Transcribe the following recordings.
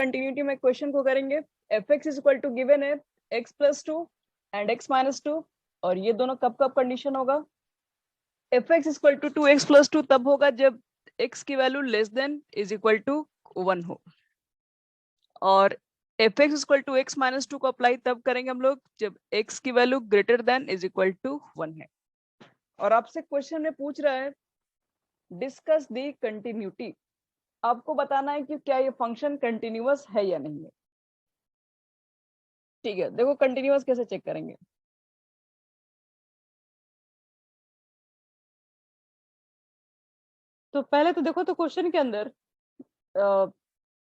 Continuity में question को करेंगे। F x is equal to given है x plus two and x minus two, और ये दोनों कब कब कंडीशन होगा? F x is equal to two x plus two तब होगा जब एक्स की value less than is equal to 1 हो, और f x equal to x minus two को अप्लाई तब करेंगे हम लोग जब एक्स की value greater than is equal to 1 है। और आपसे क्वेश्चन में पूछ रहा है डिस्कस दी कंटिन्यूटी, आपको बताना है कि क्या ये फंक्शन कंटिन्यूअस है या नहीं है। ठीक है, देखो कंटिन्यूअस कैसे चेक करेंगे। तो पहले तो देखो तो क्वेश्चन के अंदर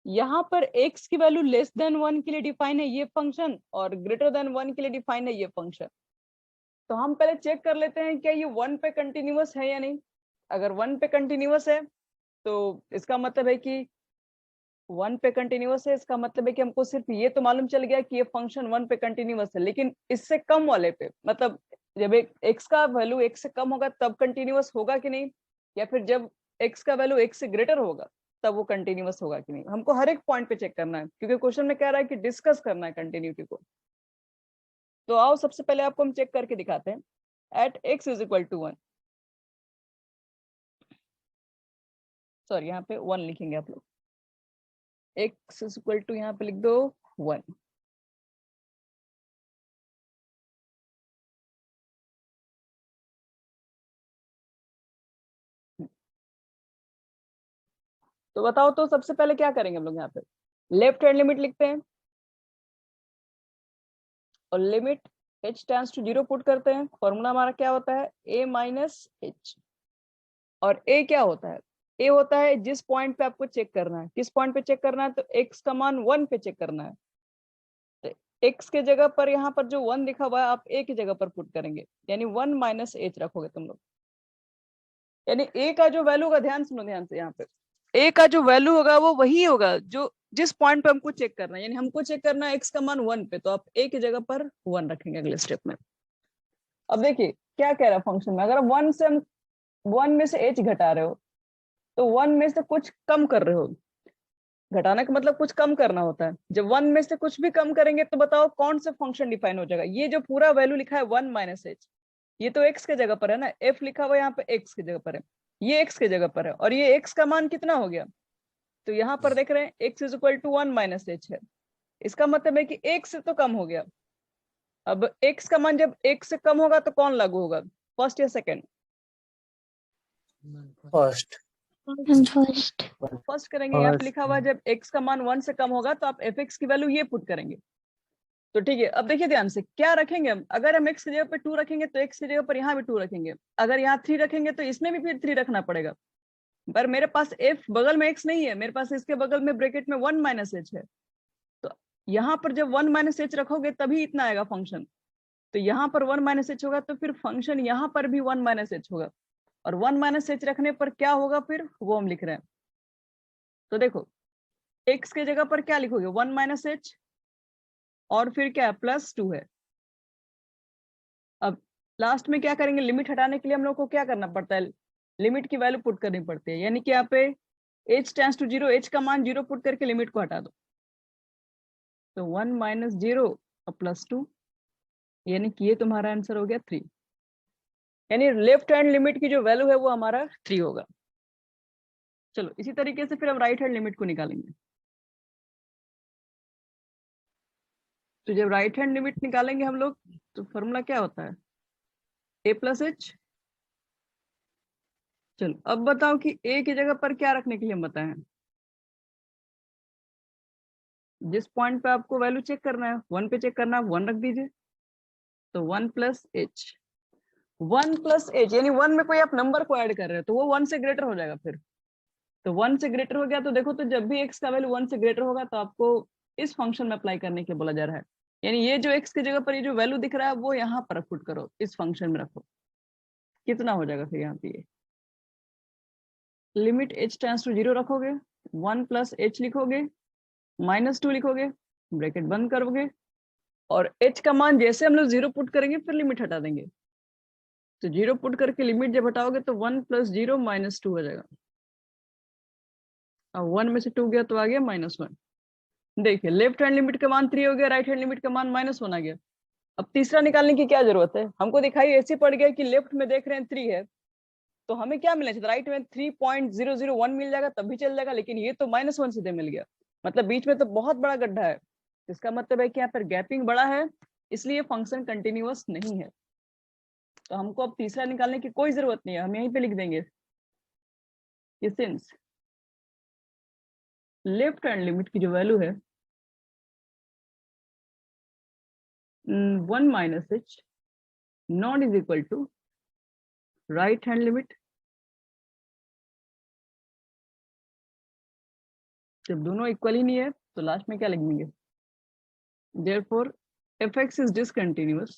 यहाँ पर x की वैल्यू लेस देन 1 के लिए डिफाइन है ये फंक्शन, और ग्रेटर देन 1 के लिए डिफाइन है ये फंक्शन। तो हम पहले चेक कर लेते हैं क्या ये 1 पे कंटिन्यूअस है या नहीं। अगर 1 पे कंटिन्यूअस है तो इसका मतलब है कि 1 पे कंटिन्यूअस है, इसका मतलब है कि हमको सिर्फ ये तो मालूम चल गया कि ये फंक्शन 1 पे कंटिन्यूअस है, लेकिन इससे कम वाले पे, मतलब जब एक x का वैल्यू x से कम होगा तब कंटिन्यूअस होगा कि नहीं, या फिर जब x का वैल्यू x से ग्रेटर होगा तब वो कंटिन्यूअस होगा कि नहीं। हमको हर एक पॉइंट पे चेक करना है क्योंकि क्वेश्चन में कह रहा है कि डिस्कस करना है कंटिन्यूटी को। तो आओ सबसे पहले आपको हम चेक करके दिखाते हैं। At x is equal to 1, sorry यहाँ पे 1 लिखेंगे आप लोग, x इज इक्वल टू यहाँ पे लिख दो 1। तो बताओ तो सबसे पहले क्या करेंगे हम लोग, यहाँ पे लेफ्ट हैंड लिमिट लिखते हैं और limit h tends to 0 put करते हैं। फॉर्मूला हमारा क्या होता है a माइनस h, और a क्या होता है, a होता है जिस पॉइंट पे आपको चेक करना है। किस पॉइंट पे चेक करना है? तो x का मान 1 पे चेक करना है। तो x के जगह पर यहाँ पर जो 1 लिखा हुआ है आप a की जगह पर पुट करेंगे, यानी 1 माइनस h रखोगे तुम लोग। यानी a का जो वैल्यू होगा, ध्यान सुनो ध्यान से, यहाँ पे a का जो वैल्यू होगा वो वही होगा जो जिस पॉइंट पे हमको चेक करना है। यानी हमको चेक करना है x का मान 1 पे, तो आप a की जगह पर 1 रखेंगे अगले स्टेप में। अब देखिए क्या कह रहा है फंक्शन में, अगर 1 से हम 1 में से h घटा रहे हो तो 1 में से कुछ कम कर रहे हो। घटाना का मतलब कुछ कम करना होता है। जब 1 में से कुछ भी कम करेंगे तो बताओ कौन सा फंक्शन डिफाइन हो जाएगा। ये जो पूरा वैल्यू लिखा है 1 माइनस h, ये तो x के जगह पर है ना, f लिखा हुआ यहाँ पे x की जगह पर है, ये x की जगह पर है, और ये x का मान कितना हो गया? तो यहाँ पर देख रहे हैं x is equal to 1 minus h है, इसका मतलब है कि x से तो कम हो गया। अब x का मान जब x से कम होगा तो कौन लागू होगा, फर्स्ट या सेकंड? फर्स्ट। फर्स्ट करेंगे। यहाँ पे लिखा हुआ है जब x का मान 1 से कम होगा तो आप fx की वैल्यू ये पुट करेंगे। तो ठीक है, अब देखिए ध्यान से क्या रखेंगे हम। अगर हम x की जगह पर 2 रखेंगे तो x की जगह पर यहाँ भी 2 रखेंगे, अगर यहाँ 3 रखेंगे तो इसमें भी फिर 3 रखना पड़ेगा। पर मेरे पास f बगल में x नहीं है, मेरे पास इसके बगल में ब्रैकेट में 1 माइनस h है। तो यहाँ पर जब 1 माइनस h रखोगे तभी इतना आएगा फंक्शन। तो यहाँ पर 1 माइनस h होगा तो फिर फंक्शन यहाँ पर भी 1 माइनस h होगा, और 1 माइनस h रखने पर क्या होगा फिर वो हम लिख रहे हैं। तो देखो x के जगह पर क्या लिखोगे, 1 माइनस h और फिर क्या प्लस 2 है। अब लास्ट में क्या करेंगे, लिमिट हटाने के लिए हम लोग को क्या करना पड़ता है, लिमिट की वैल्यू पुट करनी पड़ती है। यानी कि यहाँ पे h टेंड्स टू 0, h का मान 0 पुट करके लिमिट को हटा दो, तो 1 माइनस 0 और प्लस 2, यानी कि ये तुम्हारा आंसर हो गया 3। यानी लेफ्ट हैंड लिमिट की जो वैल्यू है वो हमारा 3 होगा। चलो इसी तरीके से फिर हम राइट हैंड लिमिट को निकालेंगे। तो जब राइट हैंड लिमिट निकालेंगे हम लोग तो फॉर्मूला क्या होता है, a प्लस h। चलो अब बताओ कि a की जगह पर क्या रखने के लिए हम बताए हैं। जिस पॉइंट पे आपको वैल्यू चेक करना है 1 पे चेक करना है, 1 रख दीजिए। तो 1 प्लस h, 1 प्लस h यानी 1 में कोई आप नंबर को ऐड कर रहे हो तो वो 1 से ग्रेटर हो जाएगा। फिर तो 1 से ग्रेटर हो गया तो देखो, तो जब भी x का वैल्यू 1 से ग्रेटर होगा तो आपको इस फंक्शन में अप्लाई करने के लिए बोला जा रहा है। यानी ये जो x की जगह पर ये जो वैल्यू दिख रहा है वो यहाँ पर पुट करो, इस फंक्शन में रखो। कितना हो जाएगा फिर यहाँ पे, ये लिमिट h टेंड्स टू 0 रखोगे, 1 प्लस h लिखोगे, माइनस 2 लिखोगे, ब्रैकेट बंद करोगे, और h का मान जैसे हम लोग 0 पुट करेंगे फिर लिमिट हटा देंगे। तो 0 पुट करके लिमिट जब हटाओगे तो 1 प्लस 0 माइनस 2 हो जाएगा, और 1 में से 2 गया तो आ गया -1। देखिए लेफ्ट हैंड लिमिट का मान 3 हो गया, राइट हैंड लिमिट का मान -1 आ गया। अब तीसरा निकालने की क्या जरूरत है, हमको दिखाई ऐसे पड़ गया कि लेफ्ट में देख रहे हैं 3 है, तो हमें क्या मिलना चाहिए, राइट में 3.001 मिल जाएगा तब भी चल जाएगा, लेकिन ये तो -1 सीधे मिल गया, मतलब बीच में तो बहुत बड़ा गड्ढा है। इसका मतलब है कि यहाँ पर गैपिंग बड़ा है, इसलिए फंक्शन कंटिन्यूअस नहीं है। तो हमको अब तीसरा निकालने की कोई जरूरत नहीं है, हम यहीं पे लिख देंगे कि सिंस लेफ्ट हैंड लिमिट की जो वैल्यू है 1 - h not is equal to right hand limit, जब दोनों इक्वल ही नहीं है तो लास्ट में क्या लिख देंगे, therefore fx is discontinuous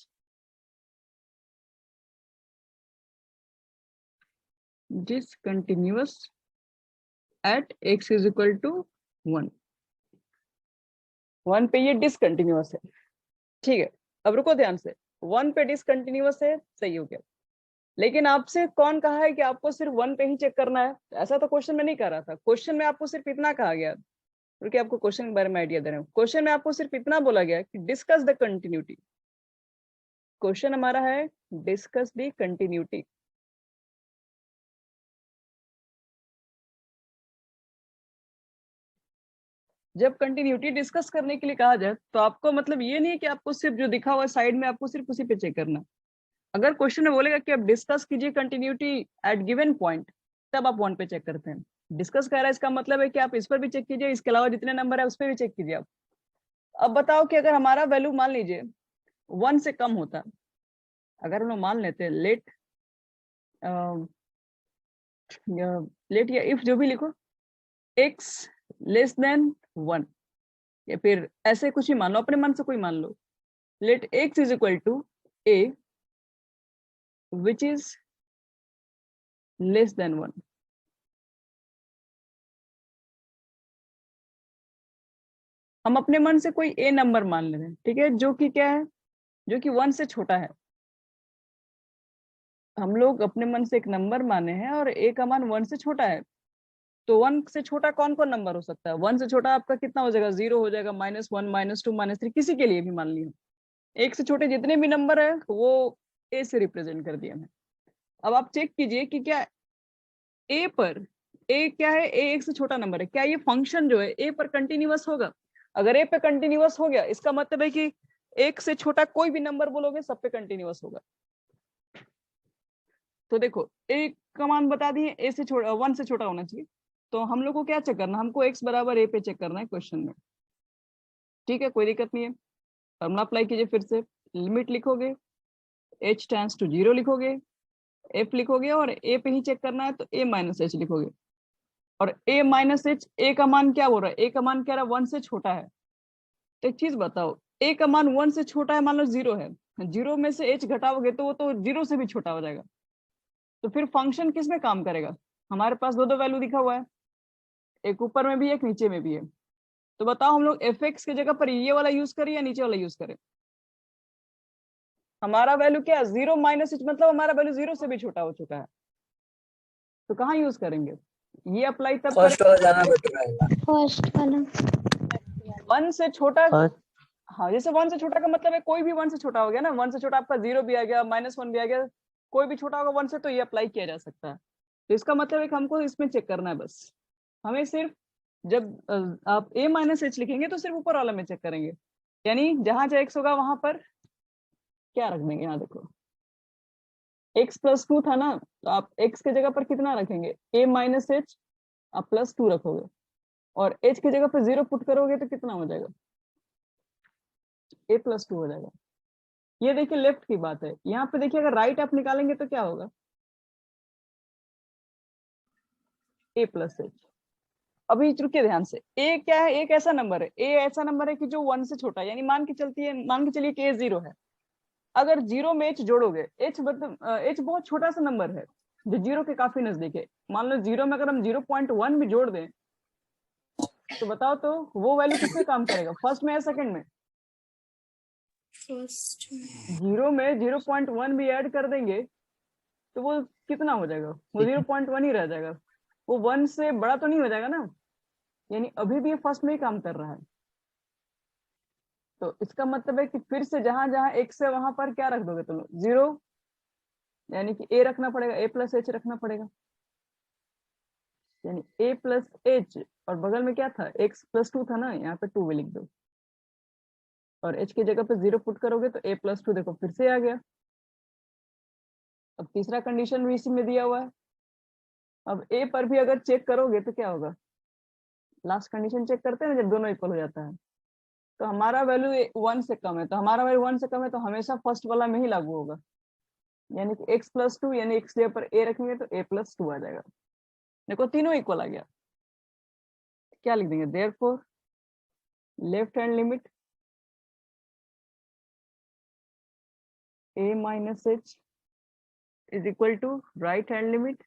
at x is equal to 1। 1 पे ये डिसकंटिन्यूअस है, ठीक है। अब रुको ध्यान से, 1 पे डिसकंटिन्यूअस है, सही हो गया, लेकिन आपसे कौन कहा है कि आपको सिर्फ 1 पे ही चेक करना है, ऐसा तो क्वेश्चन में नहीं कह रहा था। क्वेश्चन में आपको सिर्फ इतना कहा गया, क्योंकि आपको क्वेश्चन के बारे में आइडिया दे रहे हूँ, क्वेश्चन में आपको सिर्फ इतना बोला गया कि डिस्कस द कंटिन्यूटी। क्वेश्चन हमारा है डिस्कस द कंटिन्यूटी। जब कंटिन्यूटी डिस्कस करने के लिए कहा जाए तो आपको मतलब ये नहीं है कि आपको सिर्फ जो दिखा हुआ है साइड में आपको सिर्फ उसी पे चेक करना। अगर क्वेश्चन में बोलेगा कि आप डिस्कस कीजिए कंटिन्यूटी एट गिवन पॉइंट, तब आप 1 पे चेक करते हैं। डिस्कस कह रहा है इसका मतलब है कि आप इस पर भी चेक कीजिए, इसके अलावा जितने नंबर है उस पर भी चेक कीजिए आप। अब बताओ कि अगर हमारा वैल्यू मान लीजिए 1 से कम होता, अगर हम लोग मान लेते हैं लेट लेट या इफ जो भी लिखो x लेस देन 1, या फिर ऐसे कुछ ही मान लो, अपने मन से कोई मान लो, let x is equal to a which is less than 1। हम अपने मन से कोई a नंबर मान ले रहे हैं, ठीक है, जो कि क्या है, जो कि 1 से छोटा है। हम लोग अपने मन से एक नंबर माने हैं और a का मान 1 से छोटा है, तो 1 से छोटा कौन कौन नंबर हो सकता है, 1 से छोटा आपका कितना हो जाएगा, 0 हो जाएगा, -1 -2 -3, किसी के लिए भी मान लिया। एक से छोटे जितने भी नंबर है वो a से रिप्रेजेंट कर दिया मैं। अब आप चेक कीजिए कि क्या a पर, a क्या है, a एक से छोटा नंबर है, क्या ये फंक्शन जो है a पर कंटिन्यूअस होगा। अगर a पे कंटिन्यूअस हो गया इसका मतलब है कि एक से छोटा कोई भी नंबर बोलोगे सब पे कंटिन्यूअस होगा। तो देखो a का मान बता दिए, a से छोटा 1 से छोटा होना चाहिए, तो हम लोग को क्या चेक करना, हमको x बराबर a पे चेक करना है क्वेश्चन में, ठीक है, कोई दिक्कत नहीं है। फॉर्मूला अप्लाई कीजिए, फिर से लिमिट लिखोगे, h टेंड्स टू 0 लिखोगे, f लिखोगे, और a पे ही चेक करना है तो a - h लिखोगे। और a - h, a का मान क्या बोल रहा है, a का मान कह रहा है 1 से छोटा है। तो एक चीज बताओ, a का मान 1 से छोटा है, मान लो 0 है, 0 में से h घटाओगे तो वो तो 0 से भी छोटा हो जाएगा। तो फिर फंक्शन किस में काम करेगा, हमारे पास दो दो वैल्यू दिखा हुआ है, एक ऊपर में भी है एक नीचे में भी है। तो बताओ हम लोग fx की जगह पर ये वाला यूज करें या नीचे वाला यूज करें। हमारा वैल्यू क्या है, 0 - h, मतलब हमारा वैल्यू 0 से भी छोटा हो चुका है, तो कहाँ यूज करेंगे, ये अप्लाई तब फर्स्ट वाला जाना बेटर रहेगा। फर्स्ट वाला 1 से छोटा। फर्स्ट हाँ, जैसे 1 से छोटा का मतलब है कोई भी 1 से छोटा हो गया ना, 1 से छोटा आपका 0 भी आ गया, -1 भी आ गया, कोई भी छोटा होगा 1 से, तो ये अप्लाई किया जा सकता है। तो इसका मतलब है कि हमको इसमें चेक करना है बस, हमें सिर्फ जब आप a - h लिखेंगे तो सिर्फ ऊपर वाला में चेक करेंगे, यानी जहां जहाँ x होगा वहां पर क्या रख देंगे, यहाँ देखो x + 2 था ना, तो आप x की जगह पर कितना रखेंगे, a - h, आप +2 रखोगे, और h की जगह पर 0 पुट करोगे तो कितना हो जाएगा, a + 2 हो जाएगा। ये देखिए लेफ्ट की बात है, यहाँ पे देखिए अगर राइट आप निकालेंगे तो क्या होगा, a + h। अभी रुकिए ध्यान से, a क्या है, एक ऐसा नंबर है, a ऐसा नंबर है कि जो 1 से छोटा है, यानी मान के चलिए कि a 0 है। अगर 0 में h जोड़ोगे, h मतलब h बहुत छोटा सा नंबर है जो 0 के काफी नजदीक है। मान लो 0 में अगर हम 0.1 भी जोड़ दें तो बताओ तो वो वैल्यू किसमें काम करेगा, फर्स्ट में या सेकंड में। फर्स्ट 0 में 0.1 भी ऐड कर देंगे तो वो कितना हो जाएगा, वो 0.1 ही रह जाएगा, वो 1 से बड़ा तो नहीं हो जाएगा ना, यानी अभी भी ये फर्स्ट में ही काम कर रहा है। तो इसका मतलब है कि फिर से जहां जहां x है वहां पर क्या रख दोगे तुम लोग, 0, यानी कि a रखना पड़ेगा, a प्लस h रखना पड़ेगा, यानी a प्लस h, और बगल में क्या था, x प्लस 2 था ना, यहाँ पे 2 भी लिख दो, और h की जगह पे 0 पुट करोगे तो a प्लस 2 देखो फिर से आ गया। अब तीसरा कंडीशन भी इसी में दिया हुआ है। अब a पर भी अगर चेक करोगे तो क्या होगा, लास्ट कंडीशन चेक करते हैं ना जब दोनों इक्वल हो जाता है, तो हमारा वैल्यू 1 से कम है, तो हमारा वैल्यू 1 से कम है तो हमेशा फर्स्ट वाला में ही लागू होगा, यानी कि x प्लस 2, यानी x जगह पर a रखेंगे तो a प्लस 2 आ जाएगा। देखो तीनों इक्वल आ गया, क्या लिख देंगे, therefore left hand limit a minus h is equal to right hand limit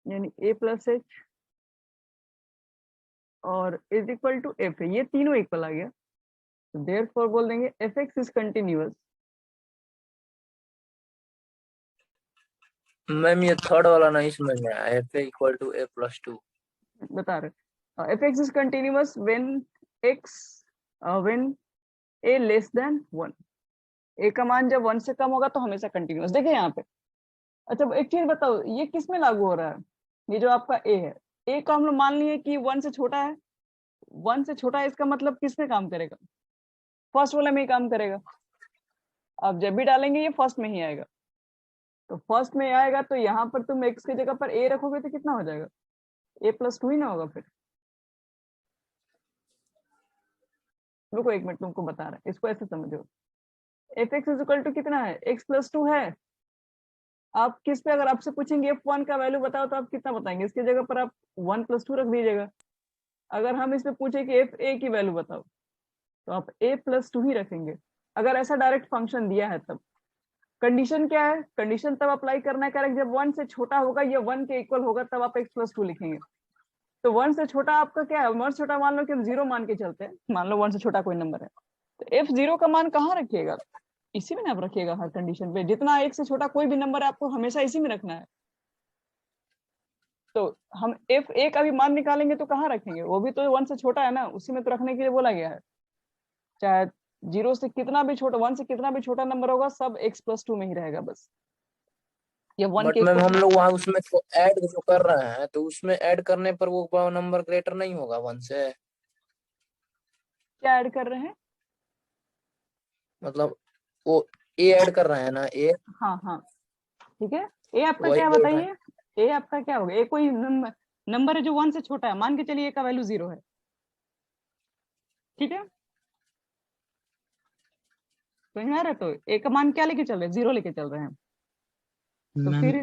यानी a प्लस h और इज इक्वल टू f है, ये तीनों इक्वल आ गया, तो देयरफॉर बोल देंगे fx इज कंटिन्यूअस। मैम ये थर्ड वाला नहीं समझ में आया, F equal to A plus 2। बता रहे fx is continuous when x when a less than 1, a का मान जब 1 से कम होगा तो हमेशा कंटिन्यूअस। देखिए यहाँ पे, अच्छा एक चीज बताओ, ये किस में लागू हो रहा है, ये जो आपका a है, a का हम लोग मान लिए कि 1 से छोटा है, 1 से छोटा है, इसका मतलब किस में काम करेगा, फर्स्ट वाले में ही काम करेगा। अब जब भी डालेंगे ये फर्स्ट में ही आएगा, तो फर्स्ट में आएगा तो यहाँ पर तुम x की जगह पर a रखोगे तो कितना हो जाएगा, a प्लस 2 ही ना होगा फिर। रुको एक मिनट, तुमको बता रहा है, इसको ऐसे समझो, F x is equal to कितना है, x प्लस 2 है। आप किस पे, अगर आपसे पूछेंगे f1 का वैल्यू बताओ तो आप कितना बताएंगे, इसकी जगह पर आप 1 प्लस 2 रख दीजिएगा। अगर हम इसमें पूछे कि एफ ए की वैल्यू बताओ तो आप a प्लस 2 ही रखेंगे, अगर ऐसा डायरेक्ट फंक्शन दिया है तब। कंडीशन क्या है, कंडीशन तब अप्लाई करना है करेक्ट जब 1 से छोटा होगा या 1 के इक्वल होगा, तब आप x प्लस 2 लिखेंगे। तो 1 से छोटा आपका क्या है, 1 से छोटा मान लो कि हम 0 मान के चलते हैं, मान लो 1 से छोटा कोई नंबर है, तो f0 का मान कहाँ रखिएगा, इसी में ना आप रखिएगा हर कंडीशन पे, जितना 1 से छोटा कोई भी नंबर है आपको हमेशा इसी में रखना है। तो हम f1 का भी मान निकालेंगे तो कहाँ रखेंगे, वो भी तो 1 से छोटा है ना, उसी में तो रखने के लिए बोला गया है। चाहे 0 से कितना भी छोटा, 1 से कितना भी छोटा नंबर होगा, सब x प्लस 2 में ही रहेगा बस, या 1 बट के मैम इक्वल। हम लोग वहाँ उसमें तो ऐड जो कर रहे हैं, तो उसमें ऐड करने पर वो नंबर ग्रेटर नहीं होगा 1 से, क्या ऐड कर रहे हैं, मतलब वो ए ऐड कर रहे हैं ना, ए हाँ हाँ ठीक है, ए आपका वही क्या बोल रहे हैं। बताइए, ए आपका क्या होगा, ए कोई नंबर है जो 1 से छोटा है, मान के चलिए ए का वैल्यू 0 है, ठीक है, समझ में आ रहा है, तो ए का मान क्या लेके चल रहे हैं, 0 लेके चल रहे हैं, तो मैम फिर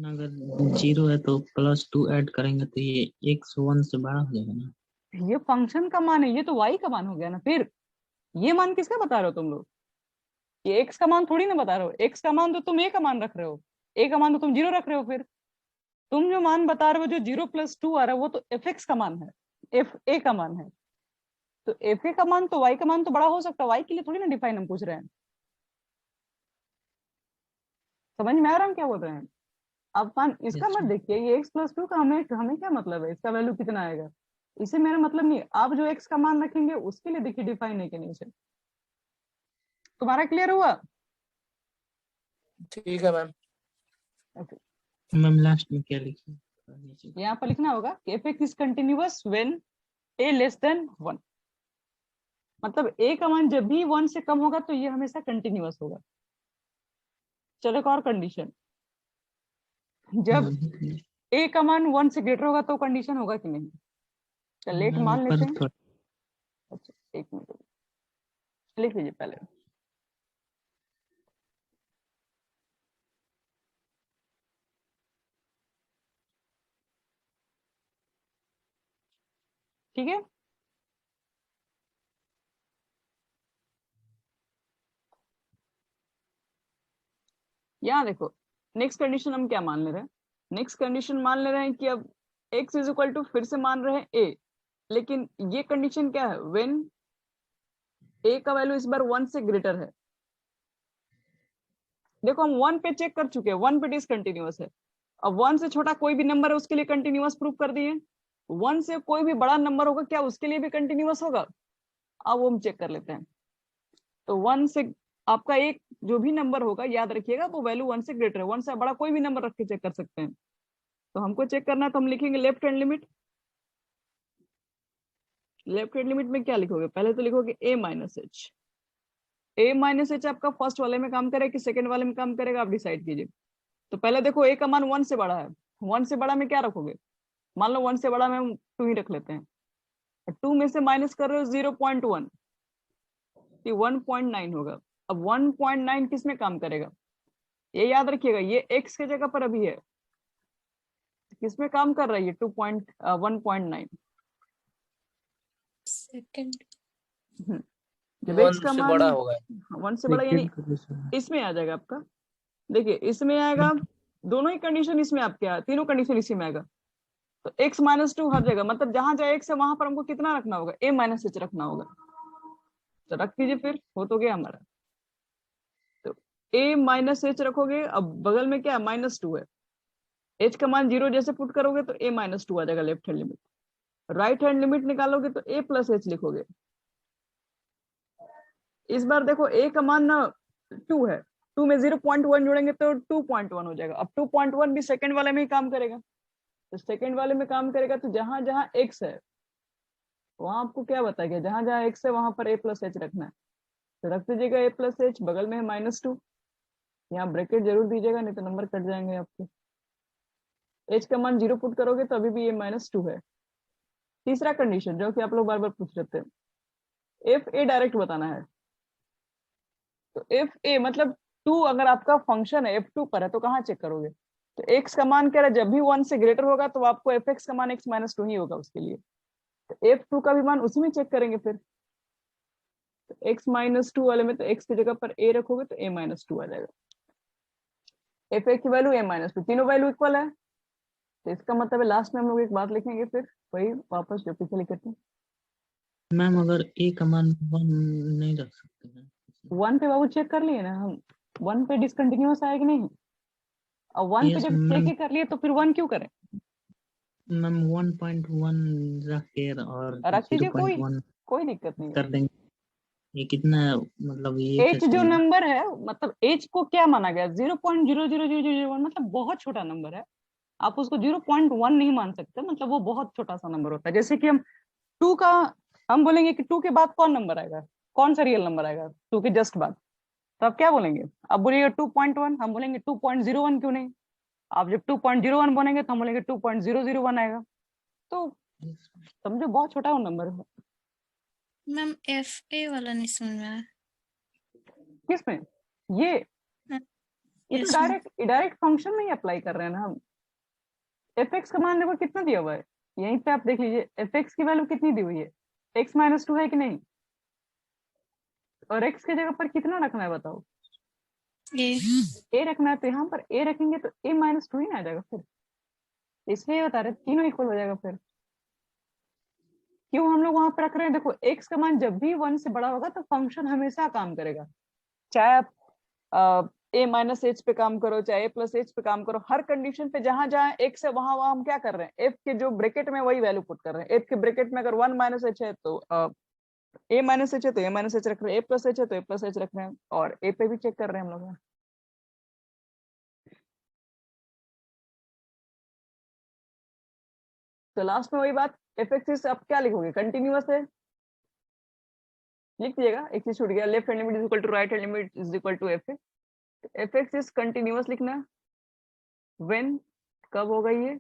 अगर 0 है तो +2 ऐड करेंगे तो ये x 1 से बड़ा हो जाएगा ना। ये फंक्शन का मान है, ये तो y का मान हो गया ना, फिर ये मान किसका बता रहे हो तुम लोग, ये x का मान थोड़ी ना बता रहे हो, x का मान तो तुम a का मान रख रहे हो, a का मान तो तुम 0 रख रहे हो, फिर तुम जो मान बता रहे हो जो 0 प्लस 2 आ रहा है वो तो fx का मान है, एफ ए का मान है, तो एफ ए का मान तो y का मान तो बड़ा हो सकता है, y के लिए थोड़ी ना डिफाइन हम पूछ रहे हैं। समझ में आ रहा है हम क्या बोल रहे हैं, आप मान इसका Yes, मत देखिए, ये x प्लस 2 का हमें हमें क्या मतलब है, इसका वैल्यू कितना आएगा, इसे मेरा मतलब नहीं है, आप जो x का मान रखेंगे उसके लिए देखिए डिफाइन है कि नहीं से। तुम्हारा क्लियर हुआ, ठीक है मैम। मैम लास्ट में क्या लिखिए, यहाँ पर लिखना होगा कि f x is continuous when a less than 1, मतलब a का मान जब भी 1 से कम होगा तो ये हमेशा कंटिन्यूअस होगा। चलो एक और कंडीशन, जब a का मान 1 से ग्रेटर होगा तो कंडीशन होगा कि नहीं, चल लेट मैम मान लेते ऊपर हैं। थोड़ा अच्छा एक मिनट लिख लीजिए पहले, ठीक है, यहाँ देखो नेक्स्ट कंडीशन हम क्या मान ले रहे हैं, नेक्स्ट कंडीशन मान ले रहे हैं कि अब x इज इक्वल टू, फिर से मान रहे हैं a, लेकिन ये कंडीशन क्या है, व्हेन a का वैल्यू इस बार 1 से ग्रेटर है। देखो हम 1 पे चेक कर चुके हैं, 1 पे डिसकंटिन्यूअस है, अब 1 से छोटा कोई भी नंबर है उसके लिए कंटिन्यूअस प्रूफ कर दिए, 1 से कोई भी बड़ा नंबर होगा क्या उसके लिए भी कंटिन्यूअस होगा, अब वो हम चेक कर लेते हैं। तो 1 से आपका एक जो भी नंबर होगा याद रखिएगा वो वैल्यू 1 से ग्रेटर है, 1 से बड़ा कोई भी नंबर रख के चेक कर सकते हैं। तो हमको चेक करना है तो हम लिखेंगे left hand limit. Left hand limit में क्या लिखोगे, पहले तो लिखोगे a minus H. a minus H आपका फर्स्ट वाले में काम करेगा कि सेकंड वाले में काम करेगा, आप डिसाइड कीजिए। तो पहले देखो a का मान 1 से बड़ा है, 1 से बड़ा में क्या रखोगे, मान लो 1 से बड़ा में हम 2 ही रख लेते हैं। 2 में से माइनस कर रहे हो 0.1, ये 1.9 होगा। अब 1.9 किस में काम करेगा, ये याद रखिएगा, ये x के जगह पर अभी है, किस में काम कर रहा है ये 1.9। सेकंड जब 1 x का से मान बड़ा होगा। 1 से बड़ा यानी इसमें आ जाएगा आपका, देखिए इसमें आएगा, दोनों ही कंडीशन इसमें आपके आ, तीनों कंडीशन इसी में आएगा। तो x माइनस 2 हर जगह, मतलब जहां जहां x है वहां पर हमको कितना रखना होगा, a माइनस एच रखना होगा। तो रख दीजिए, फिर हो तो गया हमारा। तो a माइनस एच रखोगे, अब बगल में क्या -2 है, h का मान 0 जैसे पुट करोगे तो a माइनस 2 आ जाएगा left hand limit. Right hand limit निकालोगे तो a प्लस एच लिखोगे। इस बार देखो a का मान ना 2 है, 2 में 0.1 जोड़ेंगे तो 2.1 हो जाएगा। अब 2.1 भी सेकंड वाले में ही काम करेगा, तो सेकंड वाले में काम करेगा तो जहां जहां x है वहां आपको क्या बताया, जहां जहां x है वहां पर a प्लस एच रखना है। तो रख दीजिएगा a प्लस एच, बगल में है -2, यहाँ ब्रैकेट जरूर दीजिएगा नहीं तो नंबर कट जाएंगे आपके। h का मान 0 पुट करोगे तो अभी भी ये -2 है। तीसरा कंडीशन जो कि आप लोग बार बार पूछ लेते हैं, एफ ए डायरेक्ट बताना है। तो एफ ए मतलब 2 अगर आपका फंक्शन है F2 पर है तो कहाँ चेक करोगे, तो x का मान क्या है, जब भी 1 से ग्रेटर होगा तो आपको fx का मान x माइनस 2 ही होगा उसके लिए। तो F2 का भी मान उसी में चेक करेंगे फिर। तो x माइनस 2 वाले में तो x की जगह पर a रखोगे तो a माइनस 2 आ जाएगा। एफ ए की वैल्यू a माइनस 2, तीनों वैल्यू इक्वल है। तो इसका मतलब है लास्ट में हम लोग एक बात लिखेंगे, फिर वही वापस जो पीछे लिखे थे। मैम अगर a का मान 1 नहीं रख सकते हैं, 1 पे बाबू चेक कर लिए ना हम, 1 पे डिसकंटिन्यूअस आया कि नहीं, और 1 पे यस जब चेक मैम। ही कर लिए तो फिर 1 क्यों करें। मैम 1.1 रख के और रख दीजिए, कोई 0.1 कोई दिक्कत नहीं है। कर देंगे, ये कितना मतलब ये एच कैसे जो होगा? नंबर है, मतलब एच को क्या माना गया, 0.00001, मतलब बहुत छोटा नंबर है। आप उसको 0.1 नहीं मान सकते, मतलब वो बहुत छोटा सा नंबर होता है। जैसे कि हम 2 का, हम बोलेंगे कि 2 के बाद कौन नंबर आएगा, कौन सा रियल नंबर आएगा 2 के जस्ट बाद, तो आप क्या बोलेंगे, आप बोलिएगा 2.1, हम बोलेंगे 2.01 क्यों नहीं। आप जब 2.01 बोलेंगे तो हम बोलेंगे 2.001 आएगा। तो समझो बहुत छोटा वो नंबर है। मैम एफ ए वाला नहीं समझ में आया। किसमें, ये ये तो यस मैम। डायरेक्ट फंक्शन में ही अप्लाई कर रहे हैं ना हम। एफ एक्स का मान देखो कितना दिया हुआ है, यहीं पे आप देख लीजिए एफ एक्स की वैल्यू कितनी दी हुई है, एक्स माइनस 2 है कि नहीं, और एक्स की जगह पर कितना रखना है बताओ, ए ए रखना है। तो यहाँ पर ए रखेंगे तो ए माइनस 2 ही ना आ जाएगा फिर, इसलिए बता रहे तीनों इक्वल हो जाएगा फिर। क्यों हम लोग वहां पर रख रहे हैं, देखो एक्स का मान जब भी 1 से बड़ा होगा तो फंक्शन हमेशा काम करेगा, चाहे आप ए माइनस एच पे काम करो चाहे ए प्लस एच पे काम करो, हर कंडीशन पे जहां जहां एक्स है वहां वहां हम क्या कर रहे हैं, एफ के जो ब्रैकेट में वही वैल्यू पुट कर रहे हैं। एफ के ब्रैकेट में अगर 1 माइनस एच है तो ए माइनस एच है तो ए माइनस एच रख रहे हैं, ए प्लस एच है तो ए प्लस एच रख रहे हैं, और ए पे भी चेक कर रहे हैं हम लोग। तो लास्ट में वही बात, एफ एक्सिस आप क्या लिखोगे, कंटिन्यूअस है, लिख दीजिएगा, एक चीज छूट गया, left hand limit is equal to right hand limit is equal to F X. F x is continuous लिखना है, व्हेन कब होगा ये,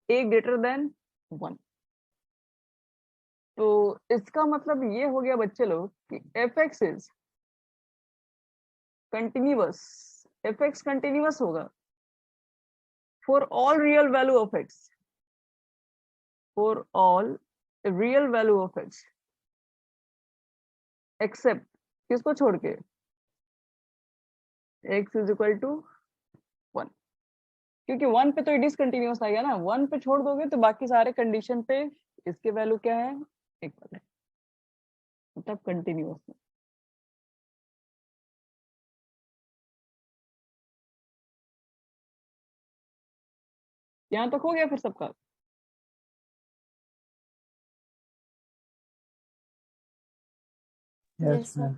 ए ग्रेटर देन 1। तो इसका मतलब ये हो गया बच्चे लोग कि f x is continuous, f x continuous होगा for all real value of x, for all real value of x except किसको छोड़ के, x इज इक्वल टू 1, क्योंकि 1 पे तो डिसकंटिन्यूअस आ गया ना, 1 पे छोड़ दोगे तो बाकी सारे कंडीशन पे इसके वैल्यू क्या है, इक्वल है, मतलब कंटिन्यूअस है। यहाँ तक हो गया फिर सबका। Yes ma'am.